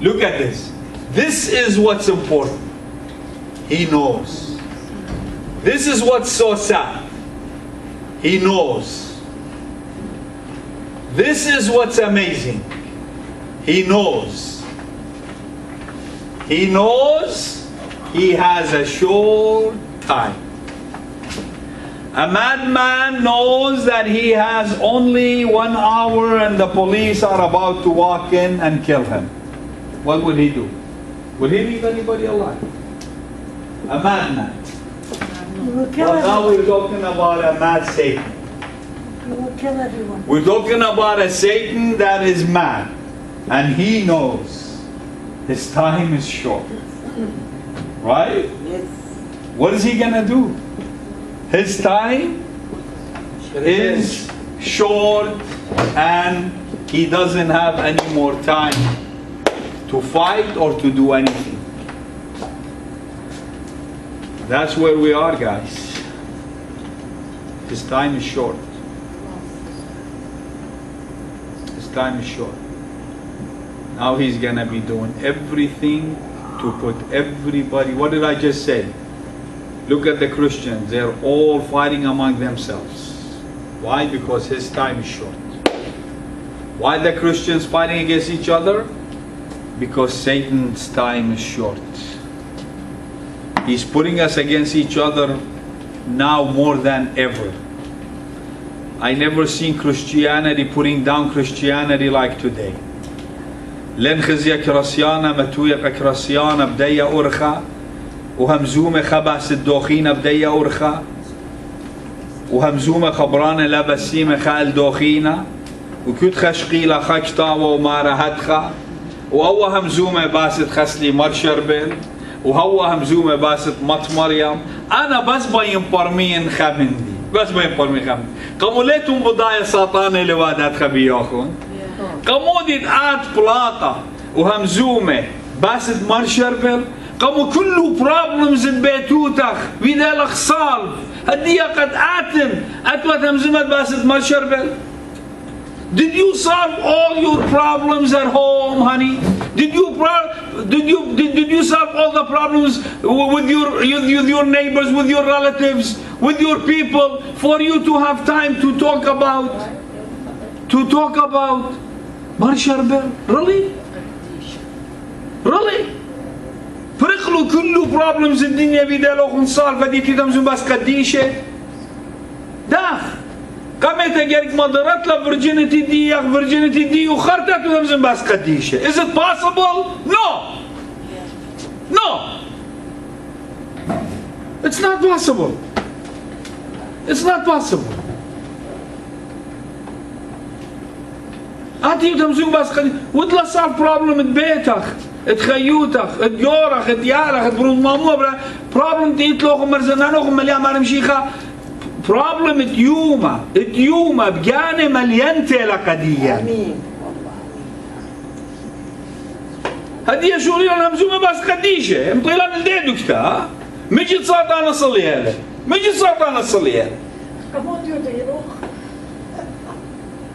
Look at this. This is what's important. He knows. This is what's so sad. He knows. This is what's amazing. He knows. He knows he has a short time. A madman knows that he has only 1 hour and the police are about to walk in and kill him. What would he do? Would he leave anybody alive? A madman. Well, now we're talking about a mad Satan. He will kill everyone. We're talking about a Satan that is mad. And he knows his time is short. Right? Yes. What is he gonna do? His time is short and he doesn't have any more time to fight or to do anything. That's where we are, guys. His time is short. His time is short. Now he's gonna be doing everything to put everybody. What did I just say? Look at the Christians. They're all fighting among themselves. Why? Because his time is short. Why the Christians fighting against each other? Because Satan's time is short. He's putting us against each other now more than ever. I never seen Christianity putting down Christianity like today. لن خزي كراسيانا متويق كراسيانا بداية أرخا وهمزومة خباس الدوخينة بداية أرخا وهمزومة خبرانة لبسيمة خال دوخينة وكيت خشقيلة خشطاوة ومارهتخا وهو همزومة باسد خسلي مرشربل وهو همزومة باسد مط مريم. أنا بس بينبرمين خمندي بس بينبرمين خمندي قموليتهم بضايا ساطانة لوادات خبياخون قمودي آت بلاطة وهمزومة باسد مرشربل قمو كله problems ببيتوتخ ويدالك صالف هدية قد آتم أتوات همزومة باسد مرشربل. Did you solve all your problems at home, honey? Did you solve all the problems with your neighbors, with your relatives, with your people, for you to have time to talk about Marsharbel? Really? Really? فرقلوا كله problems الدنيا بيدالوخ نصال فديتي تمزون بس قديشة داخ قامت اجرك مضرت له virginity دي وخرتت وتمزون بس قديشة. Is it possible? No. It's not possible. It's not possible. أنتي تمزون بس قديشة وتلا solve problem ببيتك تخيوتك تجورك تيارك تبرون مامو problem تيتلوخ مرزنانوخ مليان مارم شيخة problem تيوما بجاني مليانتي لقدية هدية شورية همزومة بس قديشة مطيلان الديدو كتا مجي تصاطانا صليها كمون يديروخ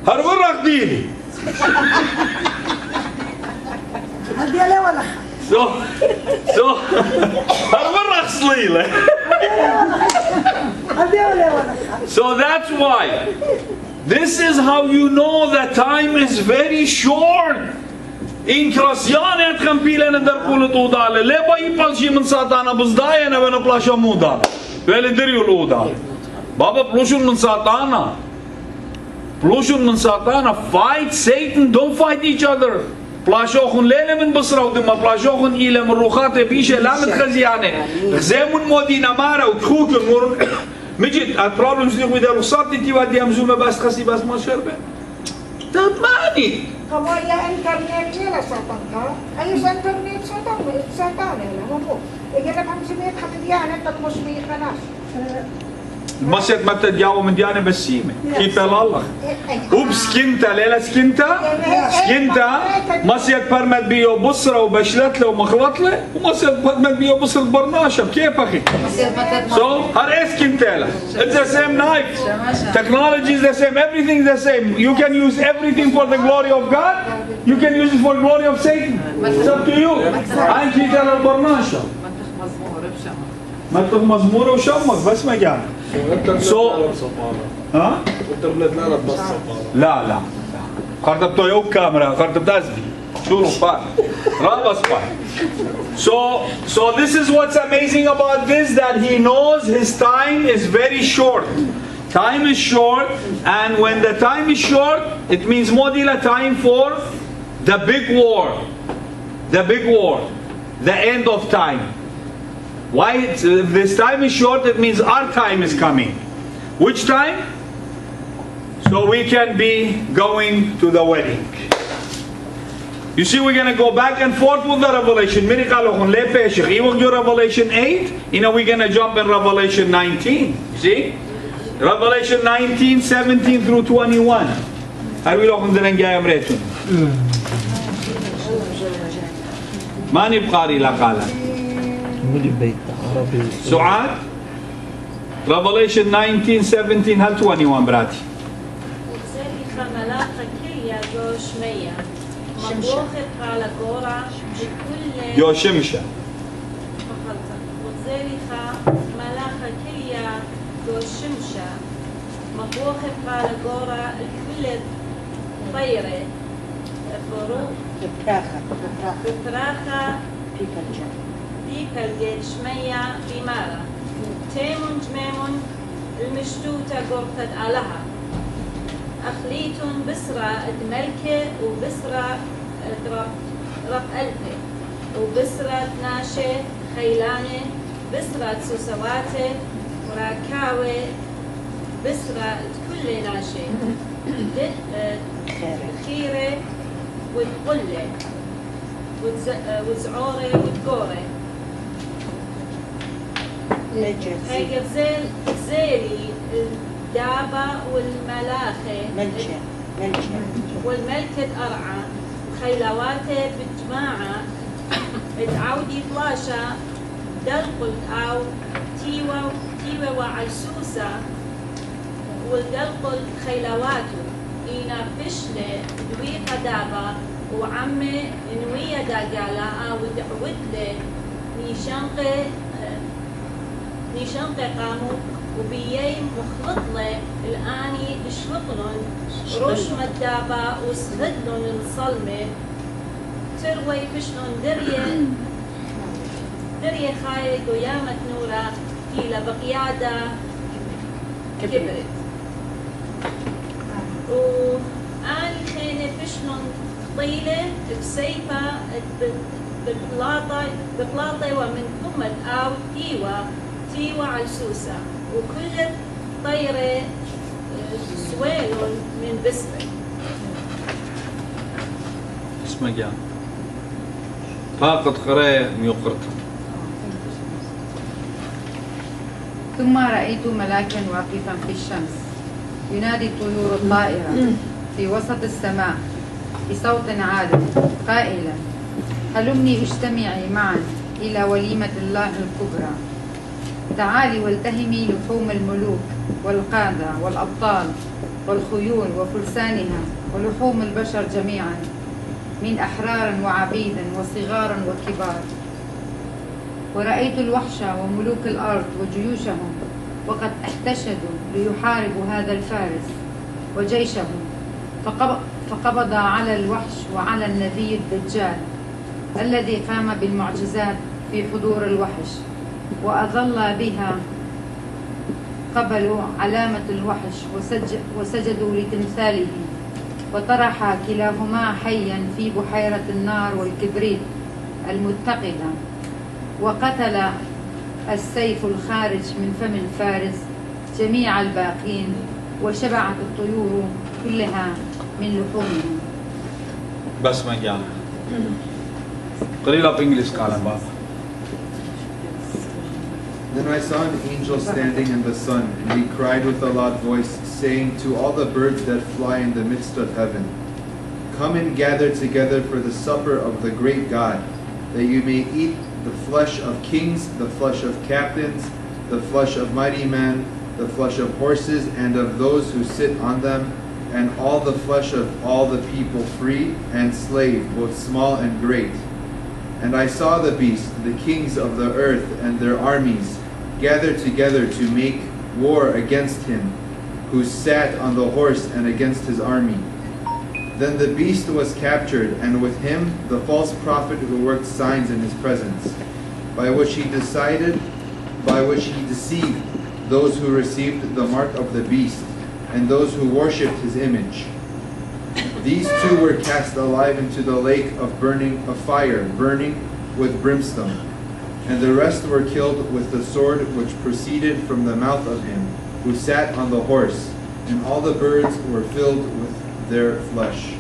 هربرك ديني هدي عليه ولا So هربرك صليلة. So that's why this is how you know that time is very short. In Krasjane het kampile na darpule tudale le bai palshi min satana buzdaye na bena plasha muda vele deriul uda baba plushun min satana fight Satan, don't fight each other. بلاشوخن ليلة من بصرة ودم بلاشوخن إلى من روخات بيشة لا متخزيانة غزيمون مودينا مارا وتخوكن مورن مجد البروبلمز دي ويدا رصارتي تي وادي همزومة بس خسي بس ما شربة تماني كما يا انترنت يلا ساتانكا أي انترنت ساتان يلا مو إذا كان سميت حد ديانة تكمش بيه خلاص المصيد ما تتجاوب من ديانة بسيمة كيف الله وبسكنتا ليلة سكنتا مصيد برمت بيو بصرة وبشلت له ومخلط له ومصيد برمت بيو بصرة برناشة كيف أخي so هر سكنتا له it's the same knife technology is the same everything is the same you can use everything for the glory of God you can use it for the glory of Satan it's up to you عن كيتا للبرناشة منطق مزمورة وشمك بس ما جانا ها؟ لا قرطب تو يوك كاميرا قرطب دازدي شو رفع رابس فا so this is what's amazing about this that he knows his time is very short time is short and when the time is short it means modila time for the big war the end of time. Why? If this time is short, it means our time is coming. Which time? So we can be going to the wedding. You see, we're going to go back and forth with the Revelation. Even do Revelation 8, we're going to jump in Revelation 19. You see? Revelation 19, 17 through 21. ما نبقاري لقالا سعاد Revelation 19, 17 هل 21 براتي يو شمشة مبوخ قال قورا الكل طيرة فروق بفراخة بيكا الجيل شمية بمارة تيمون جميمون المشتوتة قرطة آلها أخليتون بسرة الملكة وبسرة رب ألفة وبسرة ناشة خيلانة بسرة سوسواتة وراكاوة بسرة كل ناشة خيرة والقلة والزعورة والقورة هاي غزالي الدابة والملاخة والملكة أرعى خيلواته بالجماعة تعودي طلاشة دلقل أو تيوة وعلسوسة والدلقل خيلواته إنا فشلة دويقة دابة وعمي نوية داقالة ودعوتلة نيشانقة قامو وبيي مخلطلة الآني اشلقلن رشمة دابة وسهدلن الصلمة تروي فشلن درية خايد ويامة نورة كيلة بقيادة كبرت وآني خينة فشلن طيلة بسيفة ببلاطة ومن كمة أو تيوة علسوسة وكل طيرة سويل من بسرة اسمه جان فاقد قراء ميقرتهم ثم رأيت ملاكا واقفا في الشمس ينادي الطيور الطائرة في وسط السماء بصوت عال قائلا هلمني اجتمعي معا إلى وليمة الله الكبرى تعالي والتهمي لحوم الملوك والقادة والأبطال والخيول وفرسانها ولحوم البشر جميعا من أحرار وعبيدا وصغارا وكبار ورأيت الوحش وملوك الأرض وجيوشهم وقد احتشدوا ليحاربوا هذا الفارس وجيشه فقبض على الوحش وعلى النبي الدجال الذي قام بالمعجزات في حضور الوحش وأظل بها قبلوا علامة الوحش وسجدوا لتمثاله وطرح كلاهما حيا في بحيرة النار والكبريت المتقدة وقتل السيف الخارج من فم الفارس جميع الباقين وشبعت الطيور كلها من لحومهم. بس ما جانا قليلا بإنجليز قالا بابا Then I saw an angel standing in the sun, and he cried with a loud voice, saying to all the birds that fly in the midst of heaven, Come and gather together for the supper of the great God, that you may eat the flesh of kings, the flesh of captains, the flesh of mighty men, the flesh of horses, and of those who sit on them, and all the flesh of all the people, free and slave, both small and great. And I saw the beast, the kings of the earth and their armies, gathered together to make war against him who sat on the horse and against his army. Then the beast was captured, and with him the false prophet who worked signs in his presence, by which he deceived those who received the mark of the beast, and those who worshipped his image. These two were cast alive into the lake of fire, burning with brimstone. And the rest were killed with the sword which proceeded from the mouth of him who sat on the horse, and all the birds were filled with their flesh.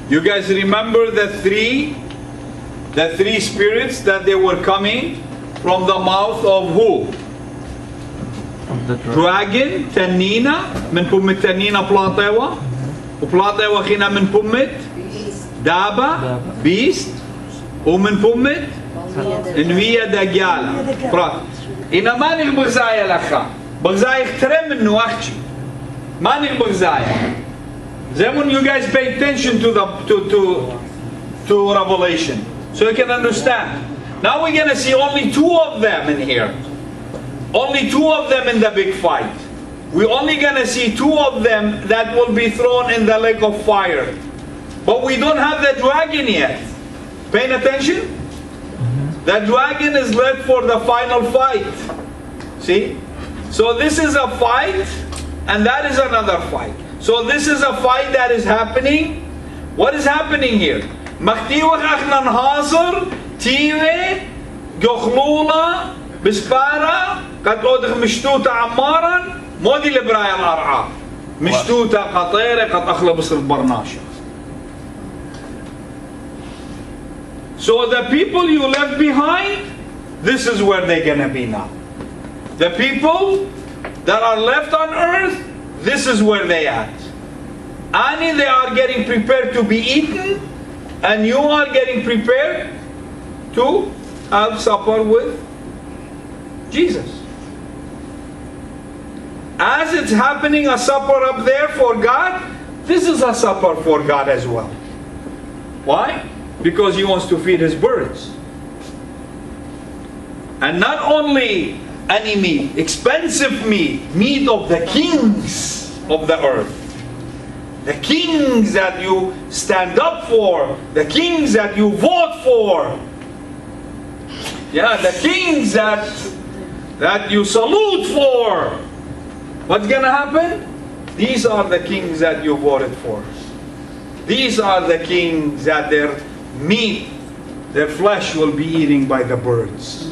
You guys remember the three spirits that they were coming from the mouth of who? Dragon, Tanina, من بومة Tanina بلاطيوة, وبلاطيوة خينا من بومة دابة, beast, ومن بومة انوية دجالة. برات. إنا ما نقبل زايا لخا, بغزاي اخترم منه أختي. ما نقبل زايا. Then when you guys pay attention to Revelation, so you can understand. Now we're gonna see only two of them in here. Only two of them in the big fight. We're only gonna see two of them that will be thrown in the lake of fire. But we don't have the dragon yet. Paying attention? The dragon is left for the final fight. See? So this is a fight, and that is another fight. So this is a fight that is happening. What is happening here? Maktiwach achnan hazar, tiwe, gochlula, bispara, قد أودخ مشتوتة عمارا مودي لبرايا الأرعى مشتوتة قطيرة قد أخلى بصر البرناشة. So the people you left behind, this is where they're gonna be now. The people that are left on earth, this is where they at. And they are getting prepared to be eaten, and you are getting prepared to have supper with Jesus. As it's happening a supper up there for God, this is a supper for God as well. Why? Because He wants to feed His birds. And not only any meat, expensive meat of the kings of the earth. The kings that you stand up for, the kings that you vote for. Yeah, the kings that you salute for. What's gonna happen? These are the kings that you voted for. These are the kings that their meat, their flesh will be eaten by the birds.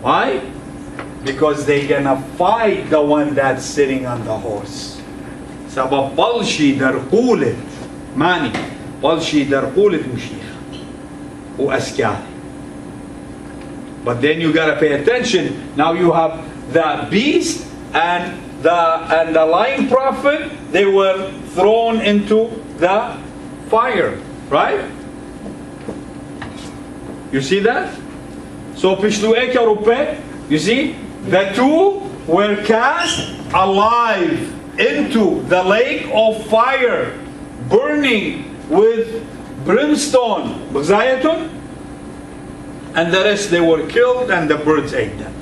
Why? Because they're gonna fight the one that's sitting on the horse. Sabab balshi darqulet mani balshi darqulet mushikh u askari. But then you gotta pay attention. Now you have the beast and the lying prophet. They were thrown into the fire, right? You see that? So pishlu'e karupe, you see, the two were cast alive into the lake of fire, burning with brimstone. B'zayatun. And the rest, they were killed and the birds ate them.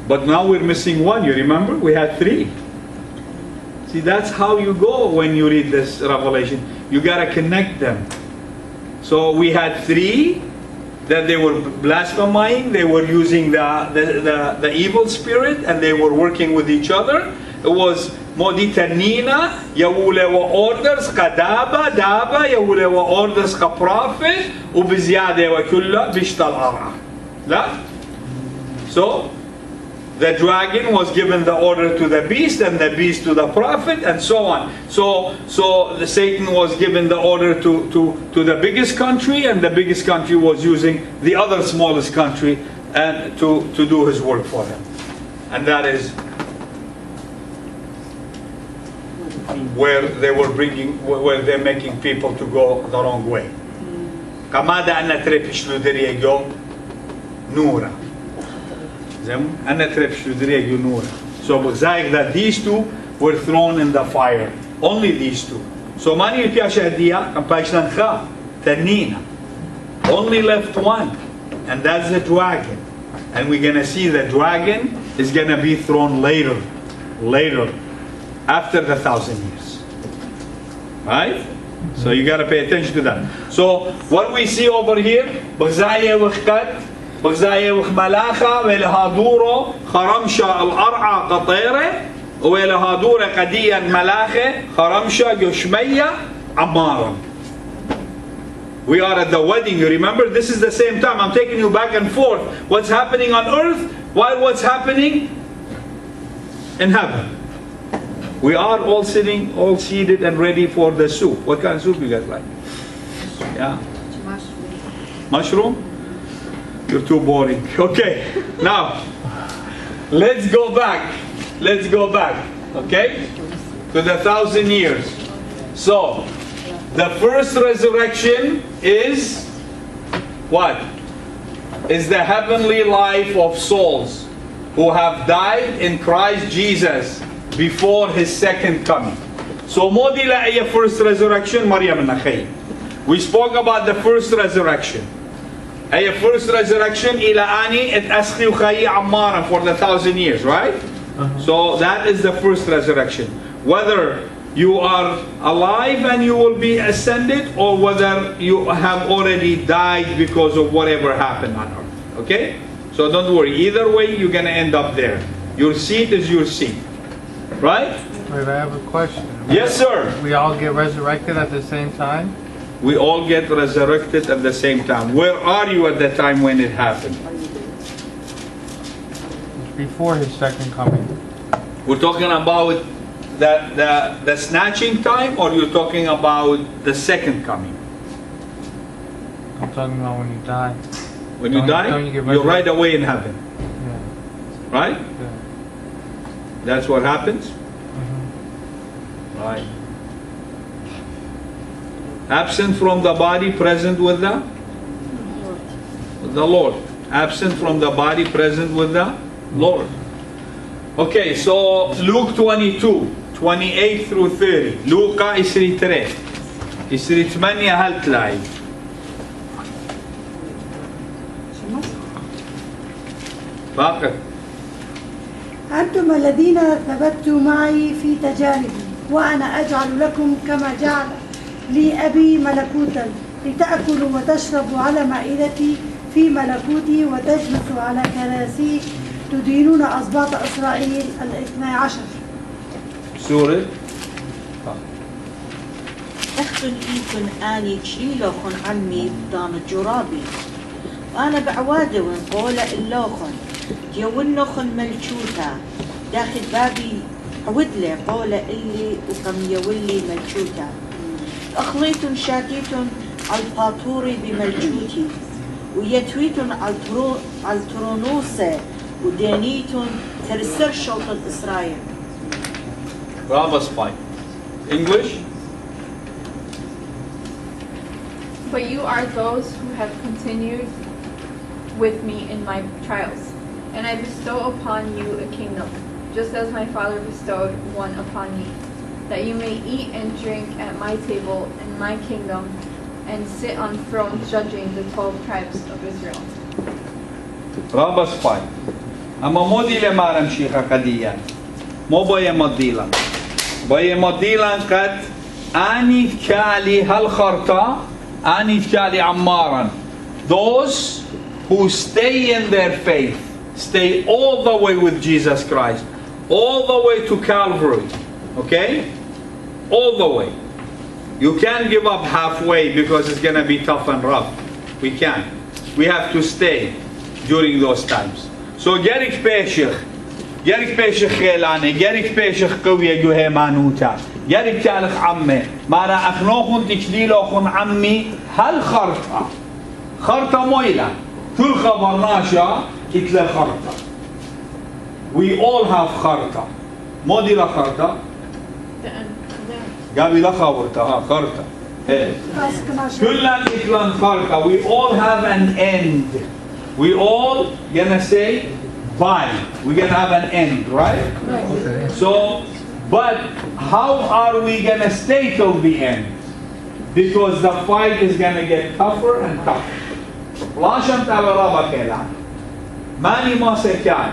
But now we're missing one. You remember? We had three. See, that's how you go when you read this Revelation. You got to connect them. So we had three that they were blaspheming. They were using the evil spirit, and they were working with each other. It was Moditanina, Yawulewa orders, Kadaba, Daba, Yawulewa orders, Kaprophet, Ubizyadewa Kulla, Bishtal Ara. So, the dragon was given the order to the beast, and the beast to the prophet, and so on. So the Satan was given the order to the biggest country, and the biggest country was using the other smallest country and to do his work for him. And that is where they're making people to go the wrong way. Kamada anna trepish luderiego nura. Anna trepish luderiego nura. So b'zayik that these two were thrown in the fire. Only these two. So mani yutiyasha hadiya kampashnan kha tanina. Only left one, and that's the dragon. And we're gonna see the dragon is gonna be thrown later, after the 1,000 years. Right? So you gotta pay attention to that. So what we see over here, بغزاية وخكت بغزاية وخملاخة ولهادورو خرمشة الأرعى قطيرة ولهادورة قديا ملاخة خرمشة يشمية عمارا. We are at the wedding, you remember? This is the same time. I'm taking you back and forth. What's happening on earth while what's happening in heaven. We are all sitting, all seated and ready for the soup. What kind of soup you guys like? Yeah? Mushroom? You're too boring. Okay, now, let's go back. Let's go back, okay? To the 1,000 years. So, the first resurrection is what? Is the heavenly life of souls who have died in Christ Jesus before his second coming. So modila ay first resurrection Maryam nakhay. We spoke about the first resurrection. Ay first resurrection ila ani et askhi khayi ammara for the 1,000 years, right? So that is the first resurrection. Whether you are alive and you will be ascended, or whether you have already died because of whatever happened on earth. Okay? So don't worry. Either way, you're going to end up there. Your seat is your seat. Right? Wait, I have a question. Yes, sir. We all get resurrected at the same time? We all get resurrected at the same time. Where are you at the time when it happened? Before his second coming. We're talking about the snatching time, or you're talking about the second coming? I'm talking about when you die. When you die, you're right away in heaven. Yeah. Right? Yeah. That's what happens? Mm-hmm. Right. Absent from the body, present with the Lord. Absent from the body, present with the Lord. Okay, so Luke 22, 28 through 30. Luca 23. 8 هل تلاقي؟ باقر. أنتم الذين ثبتوا معي في تجاربي وأنا أجعل لكم كما جعل لي أبي ملكوتا لتأكلوا وتشربوا على مائدتي في ملكوتي وتجلسوا على كراسي تدينون أسباط إسرائيل 12. سورة أخن إيكن آني تشيلوخن عمي دان الجرابي أنا بعوادون قولة اللوخن يونخن ملشوتا داخل بابي عودلي قولة اللي وكم يولي ملشوتا أخليتن شاتيتن على الفاطوري بملشوتي ويتويتن على الترونوسة ودانيتن ترسر شوطة إسرائيل. Bravo Spike. English? But you are those who have continued with me in my trials, and I bestow upon you a kingdom, just as my Father bestowed one upon me, that you may eat and drink at my table in my kingdom, and sit on thrones judging the 12 tribes of Israel. Bravo Spike. Ama modile maram shiha kadiyan. Mo boye modilan. Boye modilan kad ani kali hal kharta ani kali ammaran. Those who stay in their faith, stay all the way with Jesus Christ, all the way to Calvary. Okay? All the way. You can't give up halfway because it's going to be tough and rough. We can't. We have to stay during those times. So gerek peshich Gerek peşik gelane, gerek peşik kıvye gühe manuta. Gerek çalık amme. Mara aknokhun tiklilokhun ammi hal kharta. Kharta moyla. Kul khabarnasha kitle kharta. We all have kharta. Modi la kharta. Gabi la khabarta ha kharta. Kullan iklan kharta. We all have an end. We all gonna say bye. We're gonna have an end, right? Okay. So, but how are we gonna stay till the end? Because the fight is gonna get tougher and tougher. Lashan tala raba kelana. Mani ma sekan.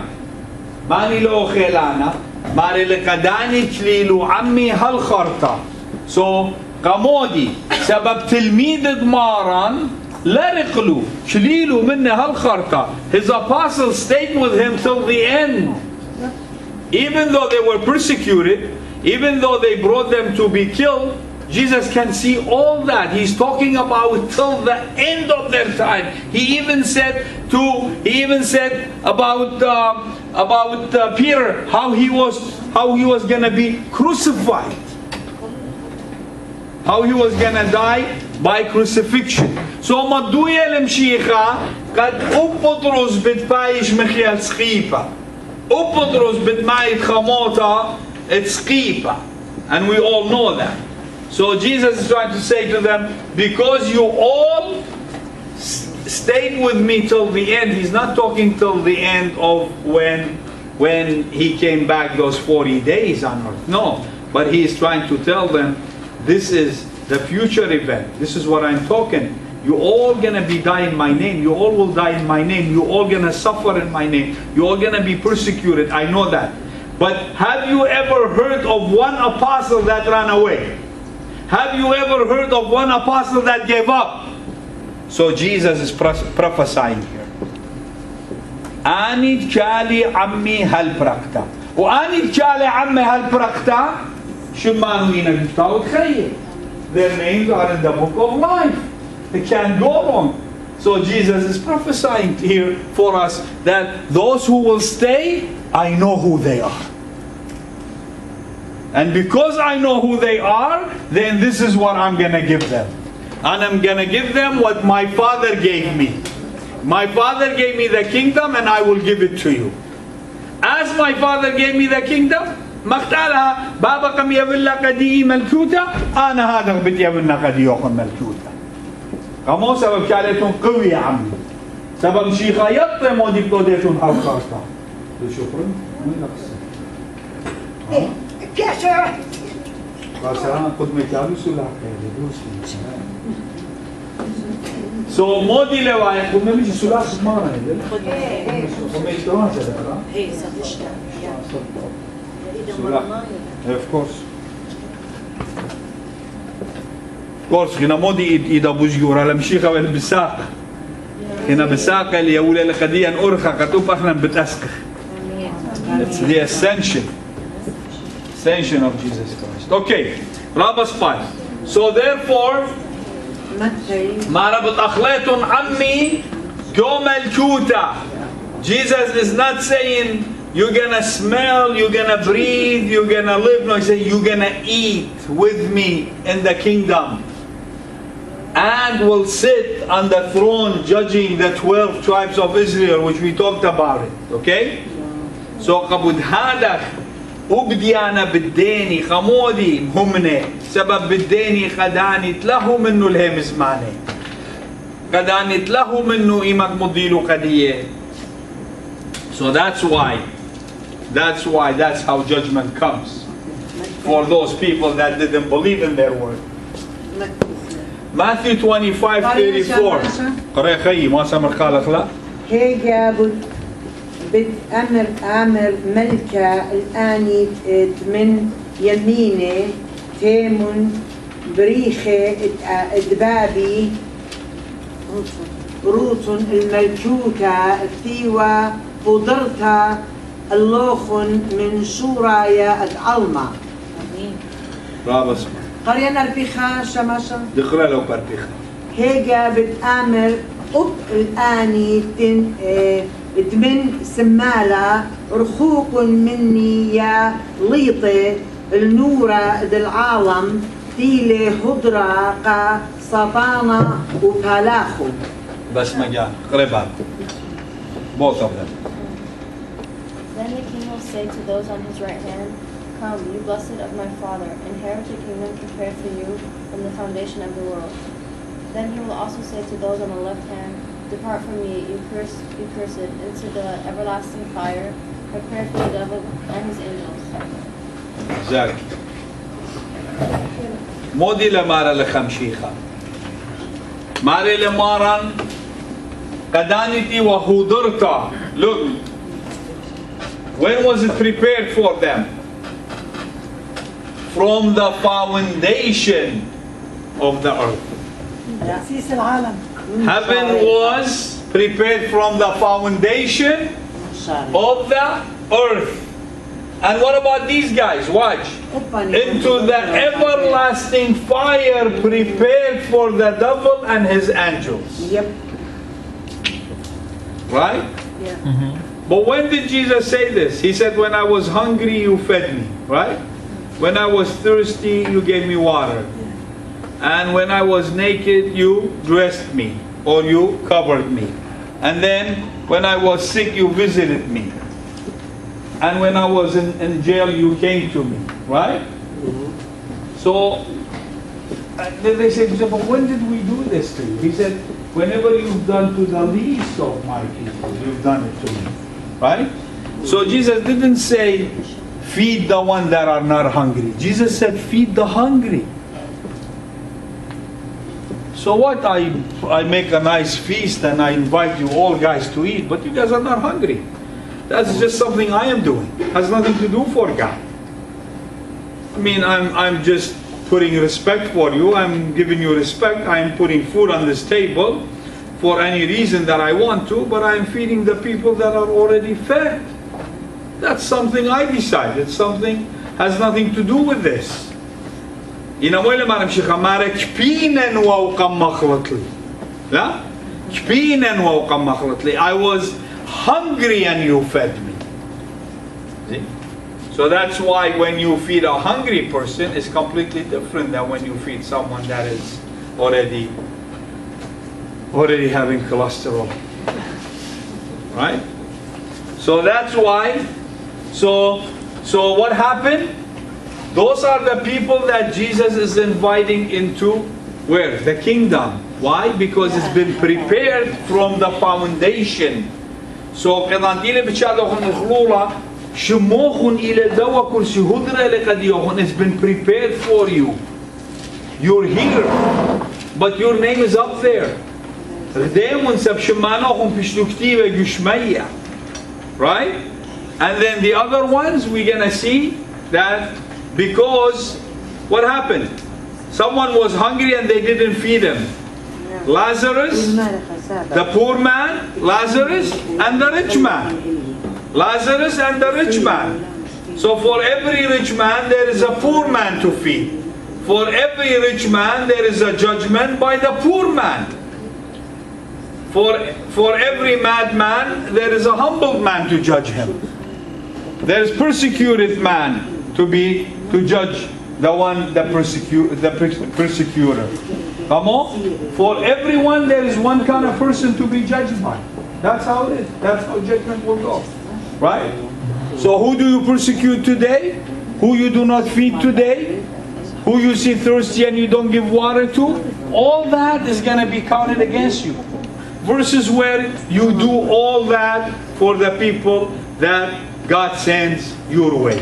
Mani lo kelana. Mari lekadani tlilu ammi hal kharta. So, kamodi sabab tilmid dmaran لا رقلوا شليلوا منه هالخرطة. His apostles stayed with him till the end. Even though they were persecuted, even though they brought them to be killed, Jesus can see all that. He's talking about till the end of their time. He even said about Peter how he was gonna be crucified, how he was gonna die by crucifixion. So مدوية المشيخة قد أبطرس بتبايش مخيال سخيفة أبطرس بتمايت خموطة تسخيفة, and we all know that. So Jesus is trying to say to them, because you all stayed with me till the end. He's not talking till the end of when he came back those 40 days on earth. No, but he is trying to tell them this is the future event. This is what I'm talking. You're all gonna be dying in my name. You all will die in my name. You're all gonna suffer in my name. You're all gonna be persecuted. I know that. But have you ever heard of one apostle that ran away? Have you ever heard of one apostle that gave up? So Jesus is prophesying here. Ani tchali ammi hal prakta. وأني تشالي عمي هالبركتا شمانو ينقطعوا تخيل. Their names are in the book of life. They can't go wrong. So Jesus is prophesying here for us that those who will stay, I know who they are. And because I know who they are, then this is what I'm going to give them. And I'm going to give them what my Father gave me. My Father gave me the kingdom and I will give it to you. As my Father gave me the kingdom, مختارها بابكم يبلغ قدي ملكوتا أنا هذا بدي يبلغ قدي يوخن ملكوتا. كمو سبب كالتون قوي يا عمي. سبب شيخا يطم ودي بتوديتون هالخارطة. شكرا. وين لقصة؟ كيشة. قاسا قد مكالو سلاح So modi lewaye kumne mi sulah smara hai kumne istohan se dara Hey, sadishta. of course هنا مودي إذا بوجيورا لمشيخة بالبساق هنا بساق اللي يقول لك دي أن أرخى كتوب أخنا بتأسكخ. It's the ascension of Jesus Christ. Okay, Rabas 5. So therefore ما ربط أخليتم عمي يوم الكوتا. Jesus is not saying you're gonna smell, you're gonna breathe, you're gonna live. No, he's saying you're gonna eat with me in the kingdom. And will sit on the throne judging the 12 tribes of Israel, which we talked about it. Okay? So قبض هذا وبدي أنا بديني خمودي همني سبب بديني خدانت له منه الهم زماني خدانت له منه إيمك مضيله قديه. So that's how judgment comes for those people that didn't believe in their word. Matthew 25:34. قرأ خيي ما سمر خالق لا. هيجا أمر ملكة الآن من يمينه تيمون بريخة إدبابي روت الملكوتة ثيوة قدرتها اللوخن من سورايا العلمة. رابس. قرينا البيخة شماشة. دخل لو بربيخة. هيجا بتأمر الآن تمن سمالة رخوق مني يا ليطة النورة العالم تيلي هدرة قا سطانة وكالاخو. بس مجان قريبات. Both of them. Then the king will say to those on his right hand, Come, you blessed of my Father, inherit the kingdom prepared for you from the foundation of the world. Then he will also say to those on the left hand, Depart from me, you cursed, into the everlasting fire, prepared for the devil and his angels. Exactly. مودي لمارا لخمشيخة ماري لمارا قدانتي وهودرتا. Look, when was it prepared for them? From the foundation of the earth. تأسيس العالم. Heaven was prepared from the foundation of the earth. And what about these guys? Watch. Into the everlasting fire prepared for the devil and his angels. Yep. Right? Yeah. But when did Jesus say this? He said, when I was hungry, you fed me. Right? When I was thirsty, you gave me water. And when I was naked, you dressed me. Or you covered me. And then, when I was sick, you visited me. And when I was in jail, you came to me, right? So, then they said, but when did we do this to you? He said, whenever you've done to the least of my people, you've done it to me, right? So Jesus didn't say, feed the ones that are not hungry. Jesus said, feed the hungry. So what, I make a nice feast and I invite you all guys to eat, but you guys are not hungry. That's just something I am doing. It has nothing to do for God. I mean, I'm just putting respect for you. I'm giving you respect. I'm putting food on this table for any reason that I want to, but I'm feeding the people that are already fed. That's something I decide. It's something has nothing to do with this. I was hungry and you fed me. See? So that's why when you feed a hungry person, it's completely different than when you feed someone that is already having cholesterol. Right? So that's why. So what happened? Those are the people that Jesus is inviting into where? The kingdom. Why? Because it's been prepared from the foundation. So قضانتيلي بتشادوخن الخلولة شموخن إلى دوا كرسي هدرة لقديوخن. It's been prepared for you. You're here, but your name is up there. رديمون سب شمانوخن بشتوكتيبة جشمية. Right? And then the other ones we're gonna see that because what happened? Someone was hungry and they didn't feed him. Lazarus, the poor man, Lazarus, and the rich man. Lazarus and the rich man. So for every rich man, there is a poor man to feed. For every rich man, there is a judgment by the poor man. For every madman, there is a humble man to judge him. There is persecuted man to judge the persecutor. Come on? For everyone, there is one kind of person to be judged by. That's how it is. That's how judgment will go. Right? So who do you persecute today? Who you do not feed today? Who you see thirsty and you don't give water to? All that is going to be counted against you. Versus where you do all that for the people that God sends your way.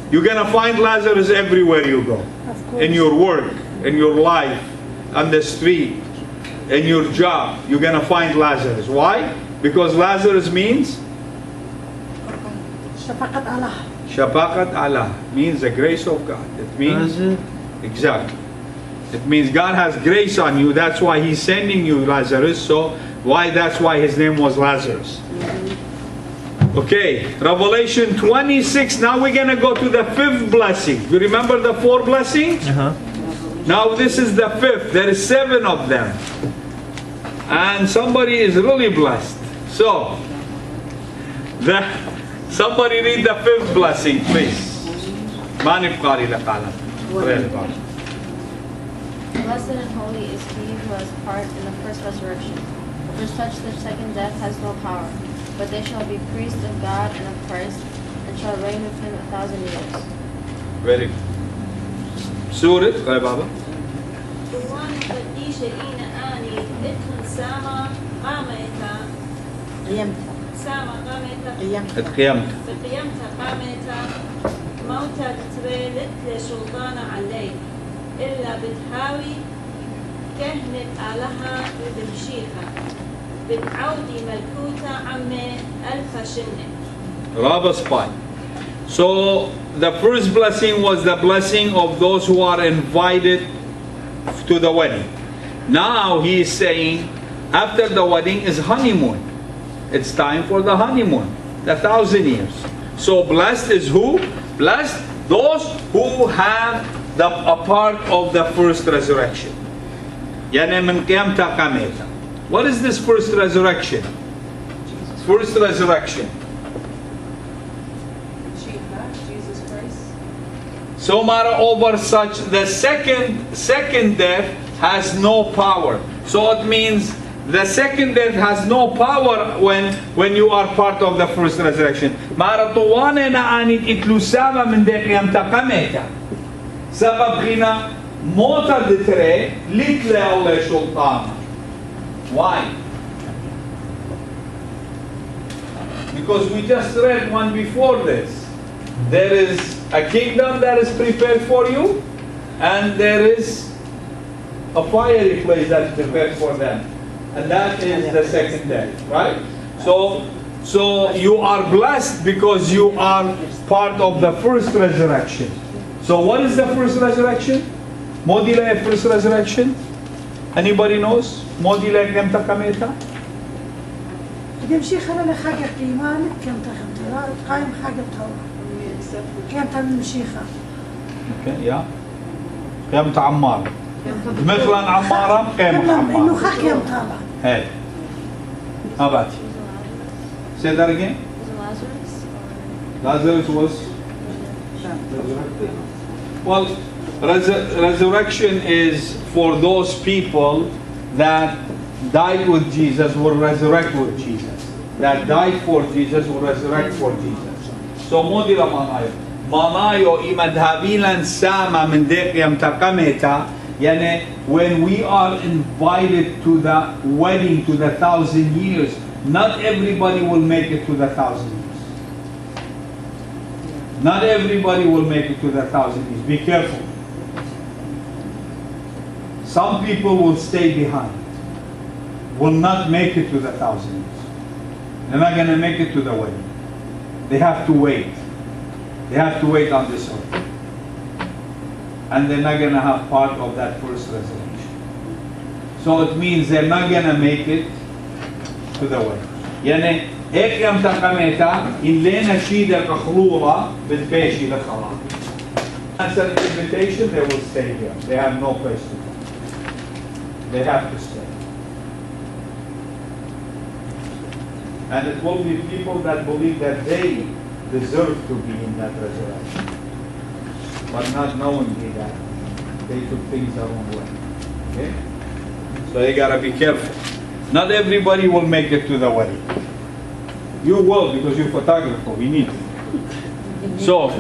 You're going to find Lazarus everywhere you go. In your work, in your life, on the street, in your job, you're going to find Lazarus. Why? Because Lazarus means شفقة الله. Shafaqat Allah means the grace of God. It means exactly. It means God has grace on you. That's why He's sending you Lazarus. So that's why his name was Lazarus. Okay, Revelation 26. Now we're going to go to the fifth blessing. You remember the 4 blessings? Now this is the fifth. There is 7 of them. And somebody is really blessed. So, Somebody read the fifth blessing, please. ما نبقى لقلم. Blessed and holy is he who has part in the first resurrection. For such the second death has no power, but they shall be priests of God and of Christ, and shall reign with him 1,000 years. Very good. Surah, قرأ بابا. وانا قديشة إينا آني إتخن ساما قامتا قيمتها ساما قامتا قيمتها قيامت. بقيمتا قامتا موتا تتريلت لشلطانة علي إلا بتهاوي كهنة آلها بمشيخة بتعودي ملكوتا عمي ألف شنة. Rabba spy. So the first blessing was the blessing of those who are invited to the wedding. Now he is saying after the wedding is honeymoon. It's time for the honeymoon, the 1,000 years. So blessed is who? Blessed those who have a part of the first resurrection. يعني من قيامته قامته. What is this first resurrection? First resurrection. Jesus Christ. So moreover such the second death has no power. So it means the second death has no power when you are part of the first resurrection. Mara tuwane na anit itlusama min de qiyamta qameta. Sabab khina mota ditre litle Allah sultana. Why? Because we just read one before this. There is a kingdom that is prepared for you, and there is a fiery place that is prepared for them. And that is the second death, right? So you are blessed because you are part of the first resurrection. So what is the first resurrection? Modila first resurrection? Anybody knows? Modila kem takameta? تمشي خلال حاجة قيمان كم تخمتها قايم حاجة تهوى كم تعمل مشيخة. Okay, yeah. قيم عمار. مثلا عمارة قيم عمار. إنه خا كم طالع. Hey. How about you? Say that again. Lazarus was resurrected. Well, resurrection is for those people that died with Jesus will resurrect with Jesus. That died for Jesus will resurrect for Jesus. So modila manayo. Manayo imadhabilan sama min deqiyam taqameta. Yani when we are invited to the wedding to the 1,000 years, not everybody will make it to the 1,000 years. Not everybody will make it to the 1,000 years. Be careful. Some people will stay behind. Will not make it to the 1,000 years. They're not going to make it to the wedding. They have to wait. They have to wait on this earth. And they're not going to have part of that first resurrection. So it means they're not going to make it to the wedding. يعني هيك يوم تقميتا إن لنا شيء كخلورة بتبيشي لخلاص. Answer the invitation, they will stay here. They have no place to go. They have to stay. And it will be people that believe that they deserve to be in that resurrection, but not knowingly that they took things their own way. Okay? So you gotta be careful. Not everybody will make it to the wedding. You will because you're a photographer. We need it. So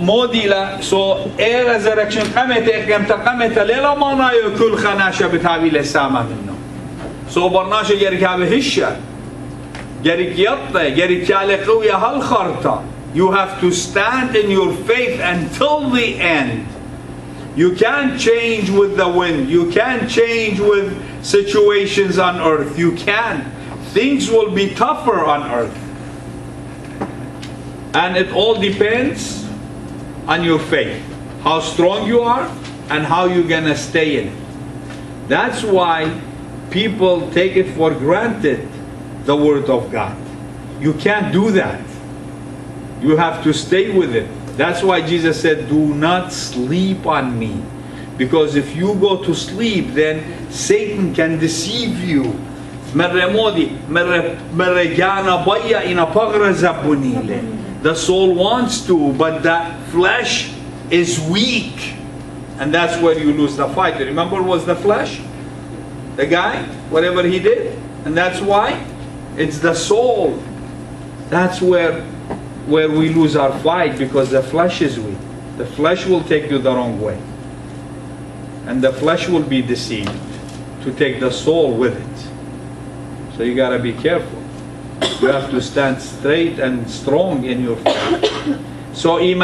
modila a resurrection قامت قمت قامت ليلا ما نايو كل خناشة بتعبي لسامة منه. So برناشة جريك هذا هشة. جريك يطة جريك يالقوية هالخرطة. You have to stand in your faith until the end. You can't change with the wind. You can't change with situations on earth. You can't. Things will be tougher on earth. And it all depends on your faith. How strong you are and how you're going to stay in it. That's why people take it for granted, the Word of God. You can't do that. You have to stay with it. That's why Jesus said, do not sleep on me. Because if you go to sleep, then Satan can deceive you The soul wants to, but that flesh is weak. And that's where you lose the fight. Remember, it was the flesh? The guy, whatever he did. And that's why it's the soul. That's where we lose our fight, because the flesh is weak. The flesh will take you the wrong way. And the flesh will be deceived to take the soul with it. So you gotta be careful. You have to stand straight and strong in your faith. So when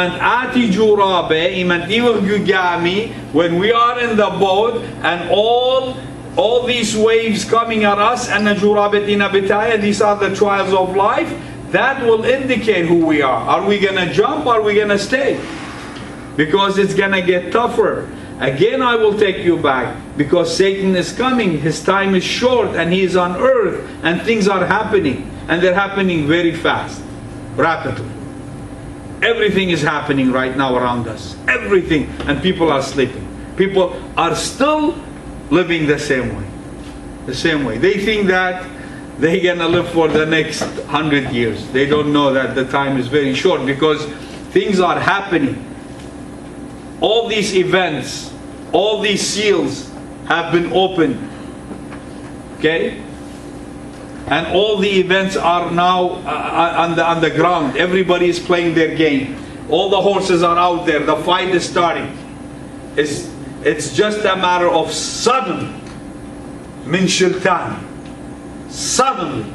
we are in the boat and all these waves coming at us, and these are the trials of life, that will indicate who we are. Are we gonna jump? Or are we gonna stay? Because it's gonna get tougher. Again, I will take you back, because Satan is coming. His time is short, and he is on earth, and things are happening, and they're happening very fast, rapidly. Everything is happening right now around us. Everything. And people are sleeping. People are still living the same way. The same way. They think that they're gonna live for the next 100 years. They don't know that the time is very short, because things are happening. All these events, all these seals have been opened. Okay? And all the events are now on the ground. Everybody is playing their game. All the horses are out there. The fight is starting. It's just a matter of sudden. Min shiltan. Suddenly.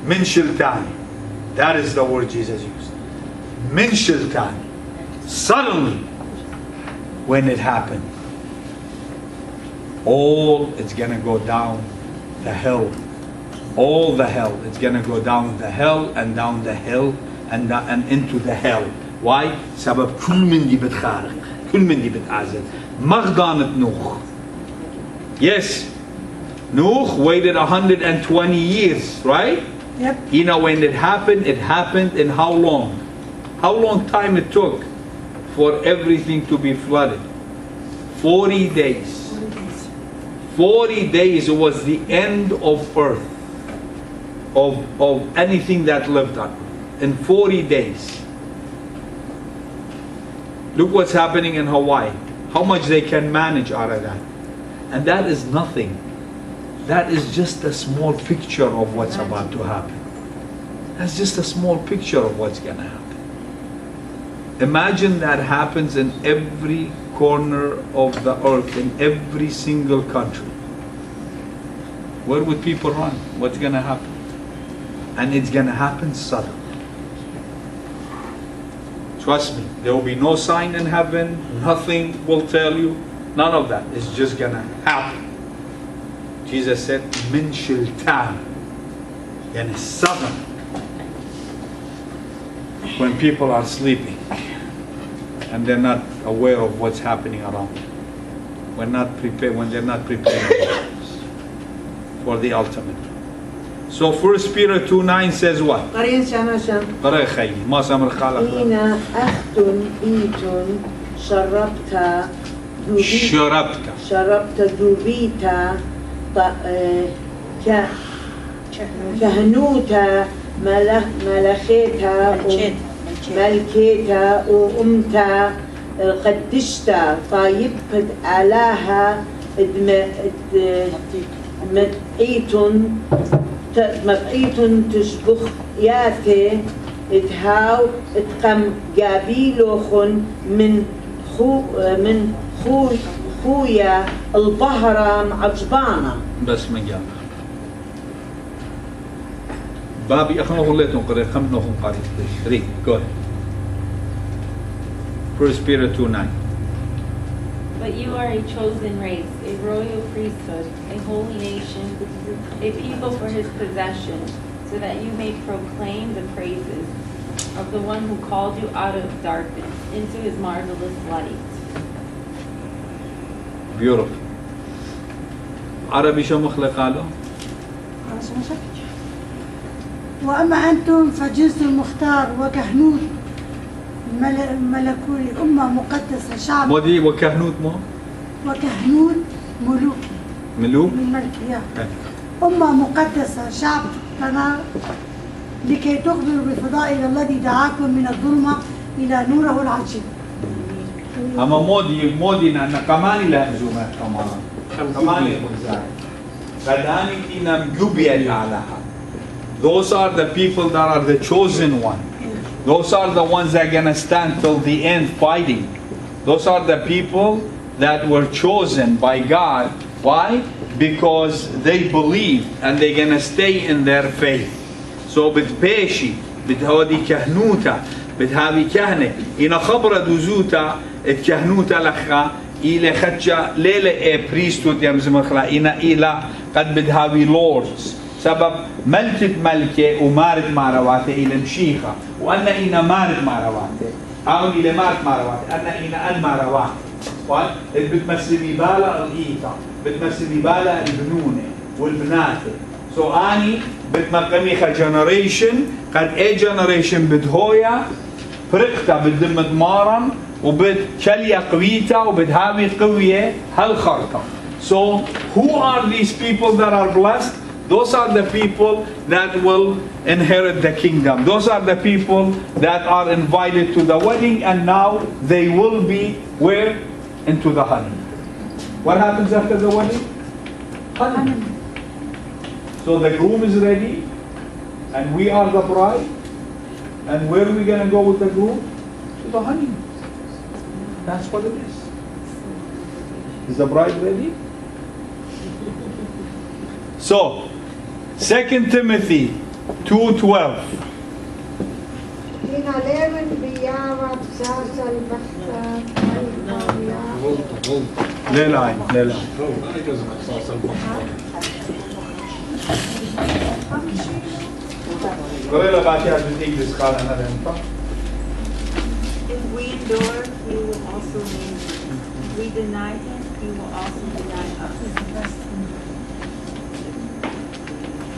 Min shiltan. That is the word Jesus used. Min shiltan. Suddenly. When it happened. All it's gonna go down the hill. All the hell, it's gonna go down the hell and down the hill and into the hell. Why? سبب كل من دي بتخارق، كل من دي بتعزل. مغضانة نوح. Yes, Nuh waited 120 years, right? Yep. You know, when it happened in how long? How long time it took for everything to be flooded? 40 days. 40 days was the end of earth. Of anything that lived on in 40 days. Look what's happening in Hawaii. How much they can manage out of that. And that is nothing. That is just a small picture of what's about to happen. That's just a small picture of what's going to happen. Imagine that happens in every corner of the earth, in every single country. Where would people run? What's going to happen? And it's going to happen suddenly. Trust me, there will be no sign in heaven, nothing will tell you, none of that. It's just going to happen. Jesus said, Min shiltan. And sudden. When people are sleeping and they're not aware of what's happening around them. When they're not prepared for the ultimate. So 1 Peter 2:9 says what? قرين شمشم قرأ خيي ما سمر خالق إينا أختن إيتن شربت ذوبيتا كهنوتا ملكيتا وأمتا قدشتا طيب قد آلاها مقعيتن تشبخ ياتي اتهاو اتقم قابيلوخن من خويا البهرة عجبانة بس من جاب بابي اخنا غليتهم قريب خمنوهم قريب ريك go ahead 1 Peter 2:9 But you are a chosen race, a royal priesthood, a holy nation, a people for his possession, so that you may proclaim the praises of the one who called you out of darkness into his marvelous light. Beautiful. عربي شو مخلق له؟ وأما أنتم فجنس المختار وكهنوت ملكوي أمة مقدسة شعب مودي وكهنوت مو؟ وكهنوت ملوك ملوك؟ من ملكية أمة مقدسة شعب لنا لكي تخبروا بفضائل الذي دعاكم من الظلمة إلى نوره العجيب. أما مودي نحن كمان لهم زومات كمان يكون زاي. غداني إنهم جوبيت علىها. Those are the people that are the chosen one. Those are the ones that are going to stand till the end fighting. Those are the people that were chosen by God. Why? Because they believe and they're going to stay in their faith. So بتباشي بتهودي كهنوتا بتهاوي كهنة إن خبر دوزوتا الكهنوتا لخا إلى خدشة ليلة بريستوت يمزم خلا إلى قد بتهاوي لوردز سبب ملكة ومارد مارواته إلى مشيخة وأنا إنا مارد مارواته أو إلى مارد مارواته أنا إنا مارواته بتمثل بالا الإيتا بتمثل بالا البنونة والبنات so أني بتمقمي generation قد generation بدهويا فرقتا بدم دمارا وبتشليا قويتا وبتهاوي قوية هالخرطة. So who are these people that are blessed? Those are the people that will inherit the kingdom. Those are the people that are invited to the wedding and now they will be where? Into the honey. What happens after the wedding? Honey. So the groom is ready and we are the bride. And where are we going to go with the groom? To the honey. That's what it is. Is the bride ready? So, 2 Timothy 2:12. لا If we endure, he will also reign. If we deny him, he will also deny us.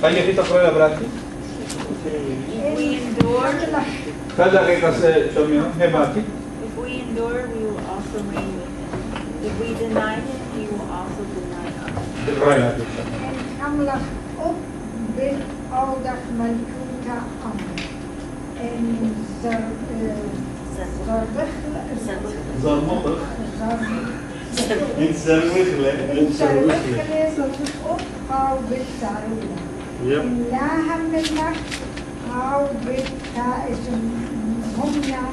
خلي تقرأ يا براتي. If we endure, if we endure, we will also reign with him. If we deny him, he will also deny us. حملك بالأوضح ملكوتا أمر إن زرمخلة أو بالسارولة إن لا هملك أو بالتائس همنا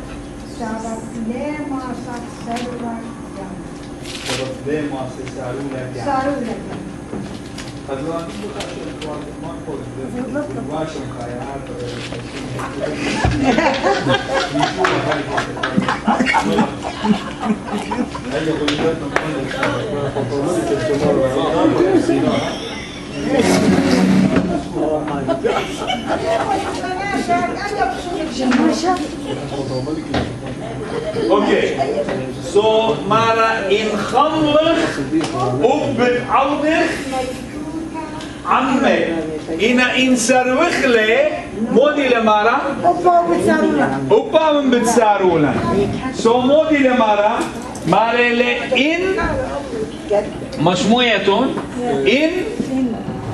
سبب لما سارولة سبب لما سارولة أدوان Okay, so Mara in Khamlich Ubit Audich عمي إن سروخلة مودي لمارا أوبا من بتسارولا سو مودي لمارا ماري إن مشمويتون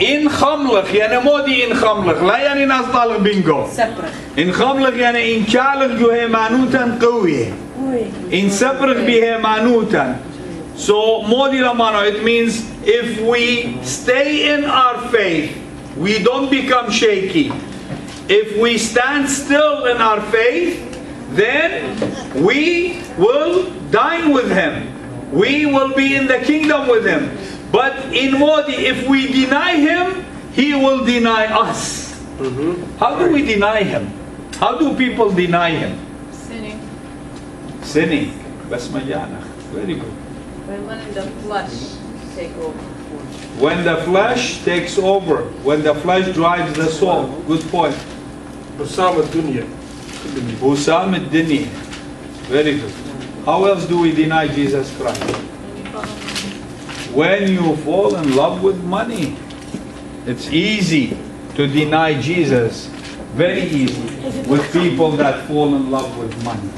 إن خملخ يعني مودي إن خملخ لا يعني ناس طالق بينجو إن خملخ يعني إن كالخ جوه مانوتا قوية إن سبرخ بيه مانوتا. So, Modi Lamano, it means if we stay in our faith, we don't become shaky. If we stand still in our faith, then we will dine with him. We will be in the kingdom with him. But in Modi, if we deny him, he will deny us. How do we deny him? How do people deny him? Sinning. Very good. When the flesh take over. When the flesh takes over, when the flesh drives the soul. Good point. Husam ad-dunya. Very good. How else do we deny Jesus Christ? When you fall in love with money. It's easy to deny Jesus. Very easy with people that fall in love with money.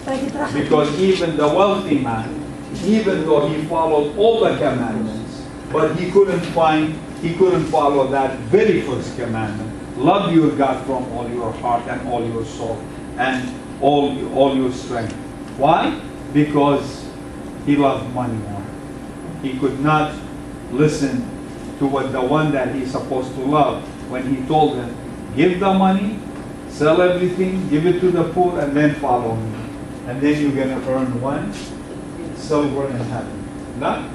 Because even the wealthy man, even though he followed all the commandments, but he couldn't find he couldn't follow that very first commandment. Love your God from all your heart and all your soul and all your strength. Why? Because he loved money more. He could not listen to what the one that he's supposed to love when he told him, give the money, sell everything, give it to the poor, and then follow me. And then you're going to earn 1 silver in heaven. No?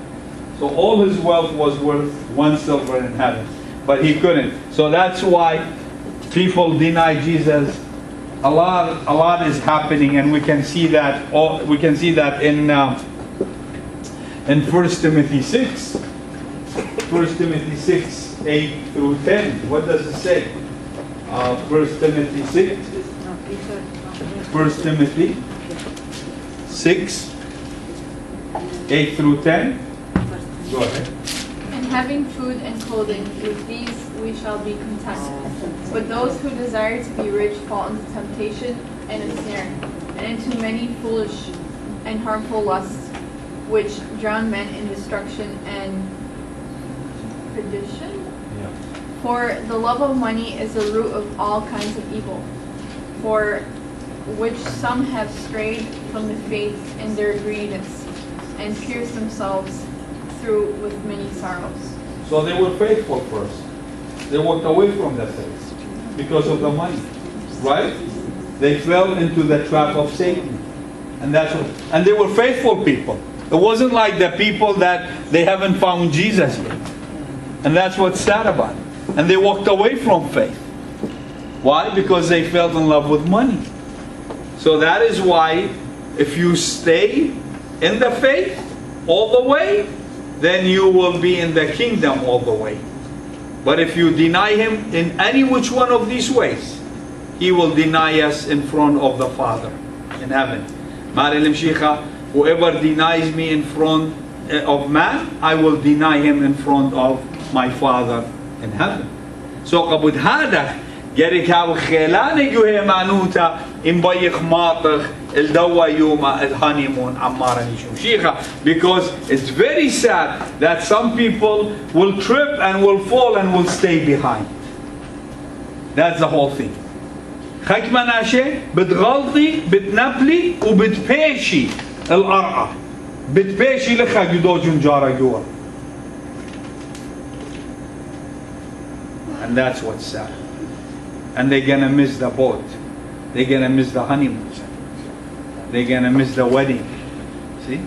So all his wealth was worth 1 silver in heaven. But he couldn't. So that's why people deny Jesus. A lot is happening, and we can see that. We can see that in 1 Timothy 6. 1 Timothy 6, 8 through 10. What does it say? 1 Timothy 6. 1 Timothy 6, 8 through 10. Go ahead. And having food and clothing, with these we shall be content. But those who desire to be rich fall into temptation and a snare, and into many foolish and harmful lusts, which drown men in destruction and perdition. Yeah. For the love of money is the root of all kinds of evil, for which some have strayed from the faith in their greediness, and pierced themselves through with many sorrows. So they were faithful first. They walked away from the faith because of the money, right? They fell into the trap of Satan, and and they were faithful people. It wasn't like the people that they haven't found Jesus yet, and that's what's sad about it. And they walked away from faith. Why? Because they fell in love with money. So that is why, if you stay in the faith all the way, then you will be in the kingdom all the way. But if you deny him in any which one of these ways, he will deny us in front of the Father in heaven. Whoever denies me in front of man, I will deny him in front of my Father in heaven. So kabud hadak Gerik hou gelane juhe manuta in bayik matig el dawa yoma el honeymoon amara nishushicha, because it's very sad that some people will trip and will fall and will stay behind. That's the whole thing. خك مناشة بتغلطي بتنبلي وبتبيشي القرعة بتبيشي لخا جدوجن جارة جوا. And that's what's sad. And they're gonna miss the boat. They're gonna miss the honeymoon. They're gonna miss the wedding. See?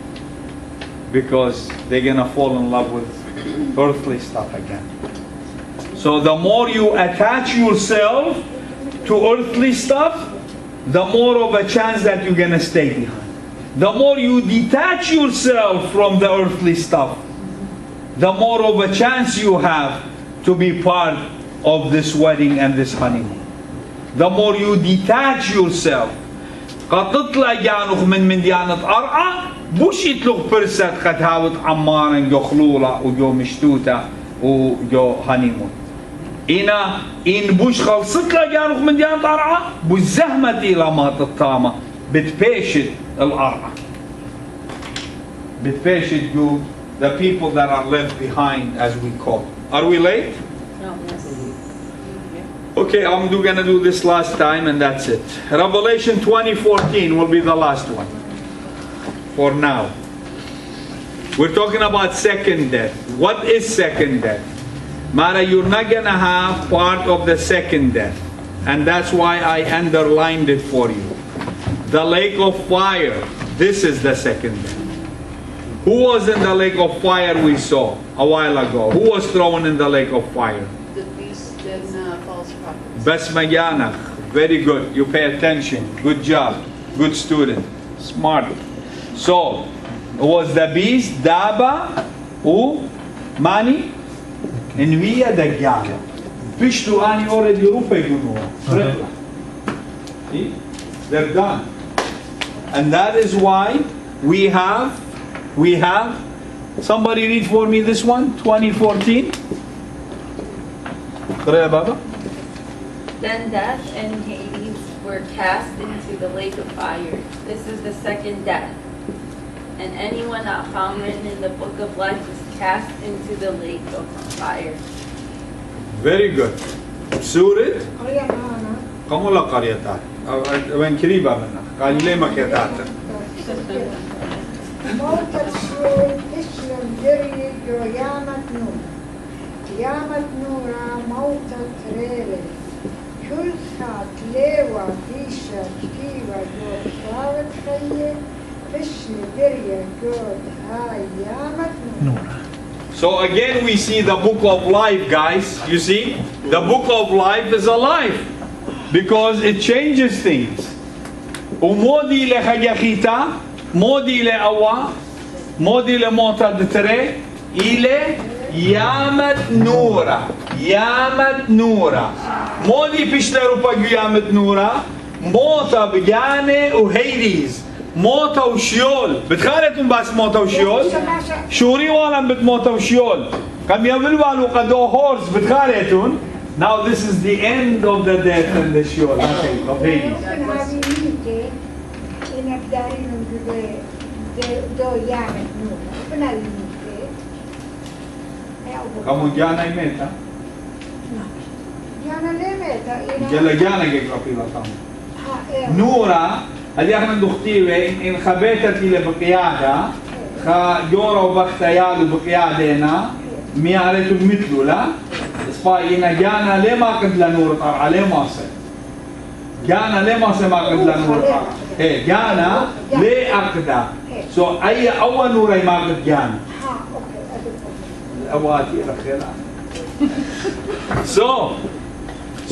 Because they're gonna fall in love with earthly stuff again. So the more you attach yourself to earthly stuff, the more of a chance that you're gonna stay behind. The more you detach yourself from the earthly stuff, the more of a chance you have to be part of this wedding and this honeymoon. The more you detach yourself, قد تطلع جانوخ من ديانة أرعى بوش يطلق برسات قد هاوت عمارا جو خلولة وجو مشتوتة وجو هانيمون. إنا إن بوش خلصت لا جانوخ من ديانة أرعى بوش زهمتي لما تطامة بتبيشت الأرعى. بتبيشت جو the people that are left behind, as we call. Are we late? No, yes. Okay, I'm gonna do this last time and that's it. Revelation 20:14 will be the last one. For now. We're talking about second death. What is second death? Mara, you're not gonna have part of the second death. And that's why I underlined it for you. The lake of fire. This is the second death. Who was in the lake of fire we saw a while ago? Who was thrown in the lake of fire? The beast and false prophets. Basmayanach. Very good. You pay attention. Good job. Good student. Smart. So, it was the beast, Daba, Mani, and we are the Gyana. Pishtu Ani already rupe. See? They're done. And that is why we have, somebody read for me this one, 2014. Then death and Hades were cast into the lake of fire. This is the second death. And anyone not found written in the book of life was cast into the lake of fire. Very good. سورة قرية معنا قاموا لا قريتات وين قريبة منها قال لي ما كتات موت الشول اسلم دري جو يامت نورا يامت نورا موت تريري كل خات ليوا فيشا كيوا جو صارت خيه اسل دري جو هاي يامت نورا. So again we see the book of life, guys. You see? The book of life is alive because it changes things. ومودي لخجخيتا مودي لأوا مودي لموتا دتري إلى يامت نورا يامت نورا مودي بيشتروا بقى يامت نورا موتا بجاني وهيديز موتا وشيول بتخالتهم بس موتا وشيول شوري وانا بتموتا وشيول كم يبلوا قدو هورس بتخالتهم. Now this is the end of the death and the shiol, nothing of Hades. Kamu Giana I met, huh? Giana che capilla kamu. Nura, اللي احنا ندختيه ان خبيتت الى بقيادة خيورا وبختيال وبقيادنا ميارته مثله لا اسباينا جانا ليه ما قد لنور طرع ليه ما صار جانا ليه ما صار ما قد لنور طرع ايه جانا ليه اقدا سو اي اول نور ما قد جانا الاواتي الخير.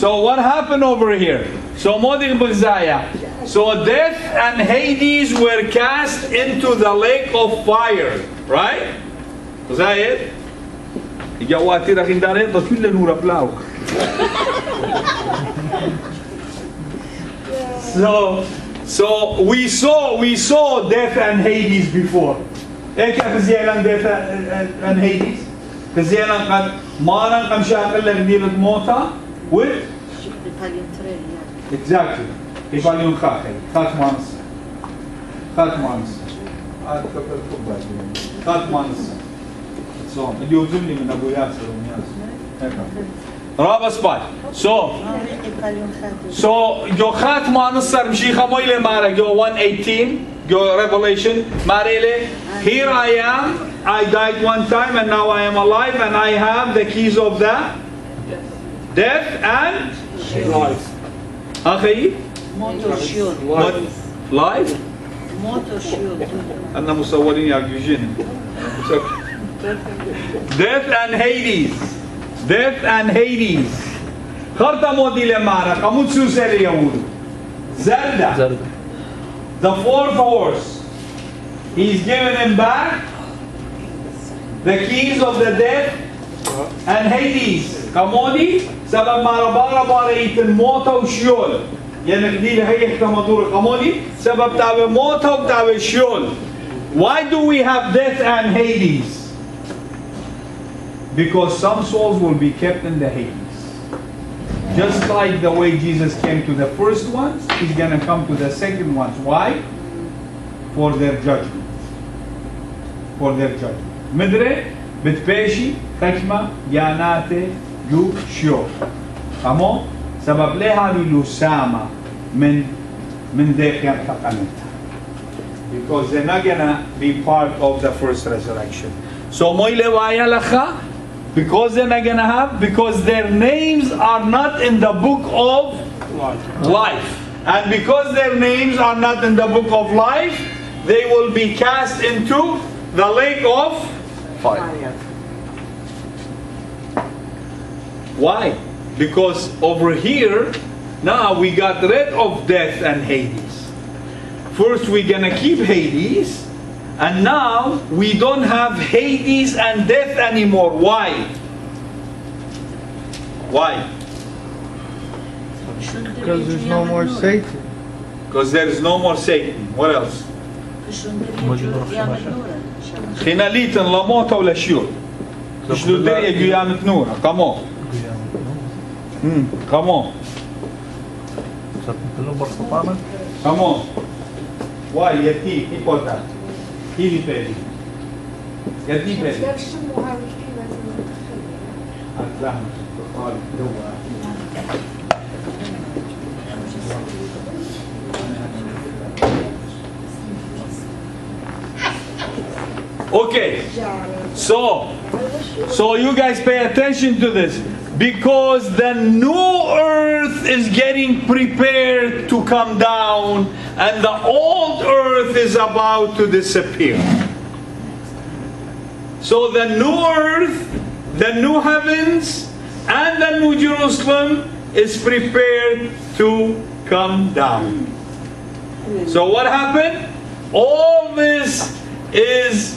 So what happened over here? So Modig Buzaya. So death and Hades were cast into the lake of fire, right? Was that it? جواتي راكين دارين طول كل نور بلاو. So we saw death and Hades before. ايه كيف زينا death and Hades؟ كزينا قد ما نقم شاكل لغنيلة موتا و exactly. يفعلون خاك مانس so اليوم زمني من ابو ياسر رابع سباي so جو خات مانس صار مشي خمويله مارا جو 118 جو revelation ماريله here I am I died one time and now I am alive and I have the keys of the death and life. أخي life أنا مصورين يعجبين death and Hades خرطة مودي لمارا قمود سوسر يقول زلدة the fourth horse he's given him back the keys of the death and Hades كمودي سبب بارا يتن موتا وشيول يعني قديل هي احتمادور كمودي سبب تابع موتا وتابع شيول. Why do we have death and Hades? Because some souls will be kept in the Hades. Just like the way Jesus came to the first ones, he's going to come to the second ones. Why? For their judgment. For their judgment. مدري بتباشي خشمة جاناتي جو شيو. كمو سبب لها للوسامة من ذيك ينتقلتها. Because they're not gonna be part of the first resurrection. So moile waya lacha, because they're not gonna have, because their names are not in the book of life. And because their names are not in the book of life, they will be cast into the lake of fire. Why? Because over here, now we got rid of death and Hades. First we're gonna keep Hades, and now we don't have Hades and death anymore. Why? Why? Because there's no more Satan. Because there is no more Satan. What else? خناليتن لا موت ولا شيول. شلو الدنيا قيامة نورا. Come on. Come on. Come on. Why? Yeti, important. He pedi. Yeti pedi. Okay, so you guys pay attention to this, because the new earth is getting prepared to come down and the old earth is about to disappear. So the new earth, the new heavens, and the new Jerusalem is prepared to come down. So what happened? All this is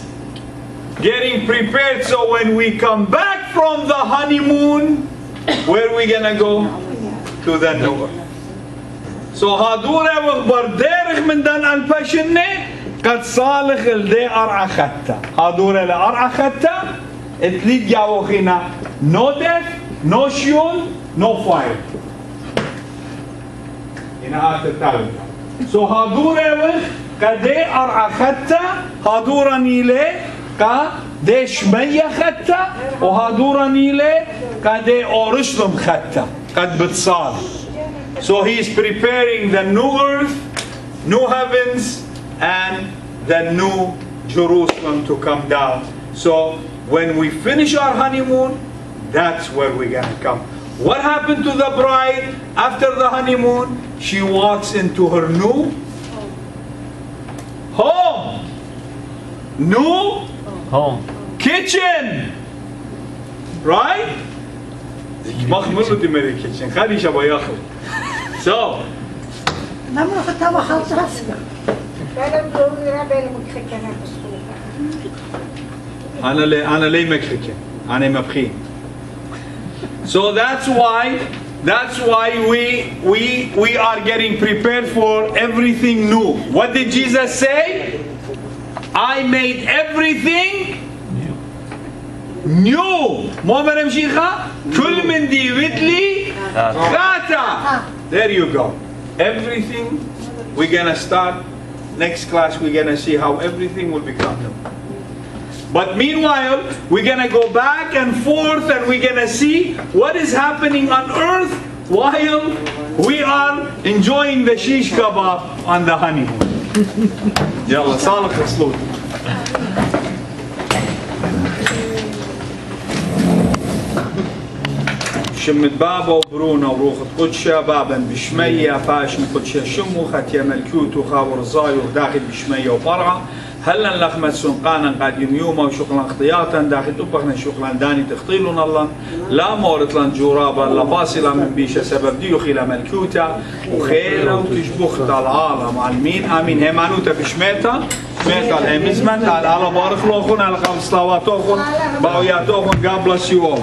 getting prepared, so when we come back from the honeymoon, where are we gonna go? To the new earth. So هادورة وبردارخ من دان البشنة قد صالح الدي أرعختا هادورة لأرعختا اتليد جاوخينا no death, no shield, no fire. هنا التالي. So هادورة قد أرعختا هادورة نيلة قد شمية ختا وهادورة نيلة قد أورشلم ختا قد بتصال. So he is preparing the new earth, new heavens, and the new Jerusalem to come down. So when we finish our honeymoon, that's where we're going to come. What happened to the bride after the honeymoon? She walks into her new home. New home. Kitchen. Right? So أنا ليه مكركن أنا مبخين. So that's why we are getting prepared for everything new. What did Jesus say? I made everything new. مؤمن مشيخة كل من ديوت لي غاتا. There you go. Everything we're gonna start next class. We're gonna see how everything will become new. But meanwhile, we're gonna go back and forth, and we're gonna see what is happening on earth while we are enjoying the shish kebab on the honeymoon. يلا صالح الصلوت. شمت بابا وبرونا وروخت قدشة بابا بشمية فاشم قدشة شمو ختيا ملكوت وخاور زايو داخل بشمية وبرعة هلا لخمة سنقانا قادم يوما وشغلا اختياطا داخل تبخنا شغلا داني تخطيلون الله لا مورتلا جورابا لا باصلة من بيشة سبب ديو خيلا ملكوتا وخيلا وتشبخت العالم عالمين امين هيمانوتا بشميتا شميتا الهيمزمنت على بارخ لوخون على خمس صلواتوخون باوياتوخون God bless you all.